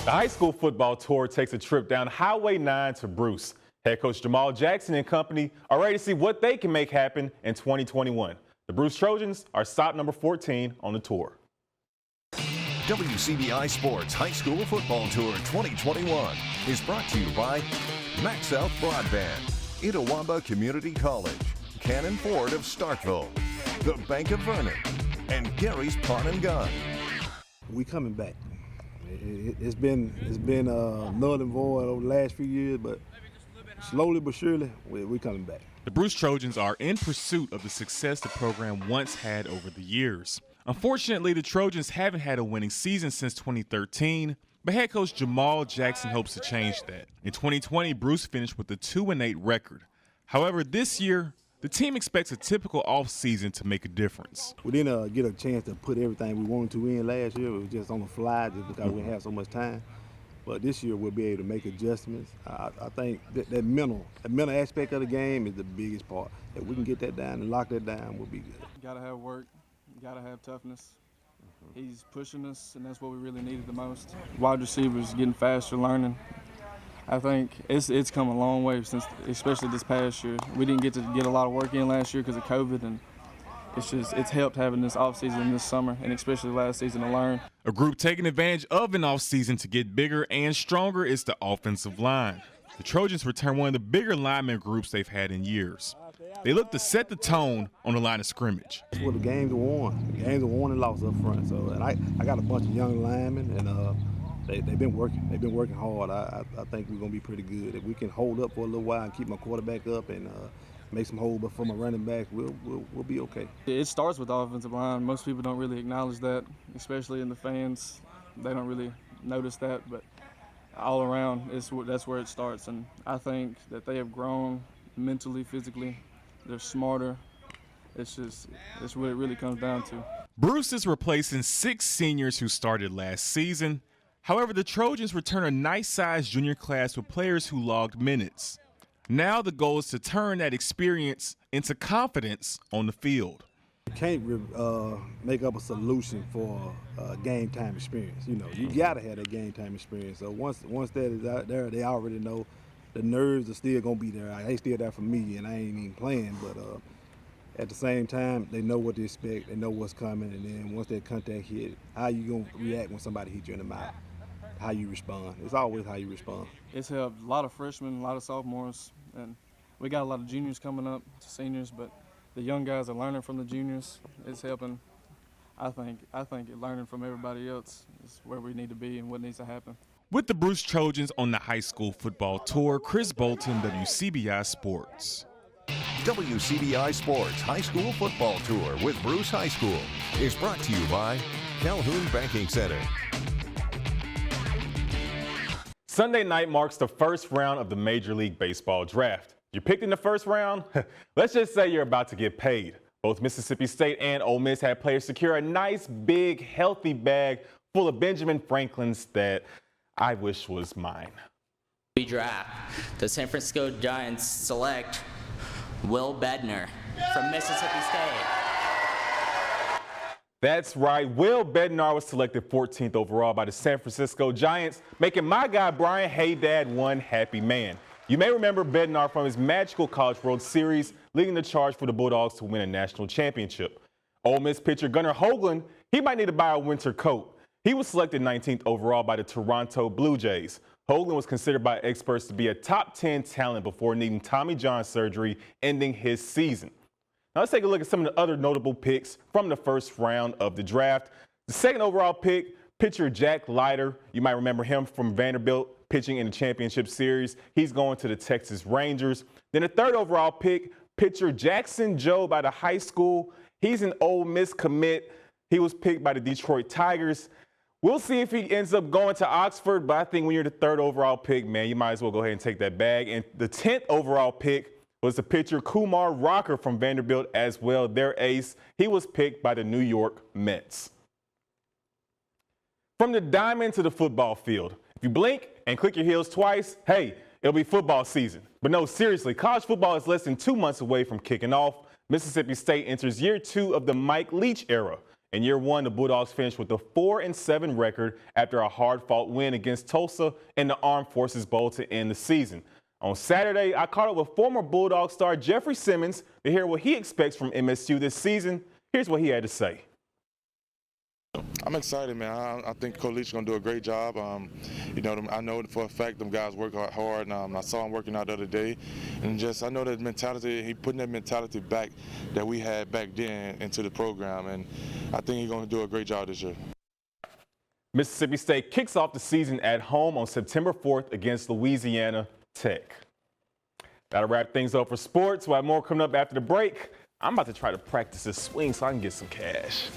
The high school football tour takes a trip down Highway 9 to Bruce. Head coach Jamal Jackson and company are ready to see what they can make happen in 2021. The Bruce Trojans are stop number 14 on the tour. WCBI Sports High School Football Tour 2021 is brought to you by MaxSouth Broadband, Itawamba Community College, Cannon Ford of Starkville, the Bank of Vernon, and Gary's Pawn and Gun. We coming back. It's been null and void over the last few years, but slowly but surely, we're coming back. The Bruce Trojans are in pursuit of the success the program once had over the years. Unfortunately, the Trojans haven't had a winning season since 2013, but head coach Jamal Jackson hopes to change that. In 2020, Bruce finished with a 2-8 record. However, this year, the team expects a typical offseason to make a difference. We didn't get a chance to put everything we wanted to in last year. It was just on the fly just because we didn't have so much time. But this year we'll be able to make adjustments. I think that mental aspect of the game is the biggest part. If we can get that down and lock that down, we'll be good. You gotta have work, you gotta have toughness. He's pushing us, and that's what we really needed the most. Wide receivers getting faster, learning. I think it's come a long way since, especially this past year. We didn't get to get a lot of work in last year because of COVID, and it's helped having this offseason this summer, and especially last season to learn. A group taking advantage of an offseason to get bigger and stronger is the offensive line. The Trojans return one of the bigger lineman groups they've had in years. They look to set the tone on the line of scrimmage. That's what the games are won. The games are won and lost up front. So, and I got a bunch of young linemen, and they've been working. They've been working hard. I think we're gonna be pretty good. If we can hold up for a little while and keep my quarterback up and make some hold for my running back, we'll be okay. It starts with the offensive line. Most people don't really acknowledge that, especially in the fans. They don't really notice that, but all around, that's where it starts. And I think that they have grown mentally, physically. They're smarter. It's what it really comes down to. Bruce is replacing 6 seniors who started last season. However, the Trojans return a nice-sized junior class with players who logged minutes. Now the goal is to turn that experience into confidence on the field. You can't make up a solution for game time experience. You know, you gotta have that game time experience. So once that is out there, they already know the nerves are still gonna be there. They still there for me, and I ain't even playing. But at the same time, they know what to expect. They know what's coming, and then once that contact hit, how you gonna react when somebody hits you in the mouth? How you respond. It's always how you respond. It's helped a lot of freshmen, a lot of sophomores, and we got a lot of juniors coming up to seniors, but the young guys are learning from the juniors. It's helping. I think learning from everybody else is where we need to be and what needs to happen. With the Bruce Trojans on the high school football tour, Chris Bolton, WCBI Sports. WCBI Sports High School Football Tour with Bruce High School is brought to you by Calhoun Banking Center. Sunday night marks the first round of the Major League Baseball draft. You're picked in the first round? Let's just say you're about to get paid. Both Mississippi State and Ole Miss had players secure a nice, big, healthy bag full of Benjamin Franklins that I wish was mine. MLB Draft. The San Francisco Giants select Will Bednar from Mississippi State. That's right. Will Bednar was selected 14th overall by the San Francisco Giants, making my guy Brian Haydad one happy man. You may remember Bednar from his magical College World Series, leading the charge for the Bulldogs to win a national championship. Ole Miss pitcher Gunnar Hoagland, he might need to buy a winter coat. He was selected 19th overall by the Toronto Blue Jays. Hoagland was considered by experts to be a top 10 talent before needing Tommy John surgery, ending his season. Now let's take a look at some of the other notable picks from the first round of the draft. The second overall pick, pitcher Jack Leiter. You might remember him from Vanderbilt pitching in the championship series. He's going to the Texas Rangers. Then the third overall pick, pitcher Jackson Jobe out of high school. He's an Ole Miss commit. He was picked by the Detroit Tigers. We'll see if he ends up going to Oxford, but I think when you're the third overall pick, man, you might as well go ahead and take that bag. And the 10th overall pick was the pitcher Kumar Rocker from Vanderbilt as well, their ace. He was picked by the New York Mets. From the diamond to the football field, if you blink and click your heels twice, hey, it'll be football season. But no, seriously, college football is less than 2 months away from kicking off. Mississippi State enters year 2 of the Mike Leach era. In year one, the Bulldogs finished with a 4-7 record after a hard-fought win against Tulsa in the Armed Forces Bowl to end the season. On Saturday, I caught up with former Bulldog star Jeffery Simmons to hear what he expects from MSU this season. Here's what he had to say. I'm excited, man. I think Coach Leach is going to do a great job. You know, I know for a fact them guys work hard, and I saw him working out the other day. And just I know that mentality, he putting that mentality back that we had back then into the program, and I think he's going to do a great job this year. Mississippi State kicks off the season at home on September 4th against Louisiana Tech. That'll wrap things up for sports. We'll have more coming up after the break. I'm about to try to practice this swing so I can get some cash.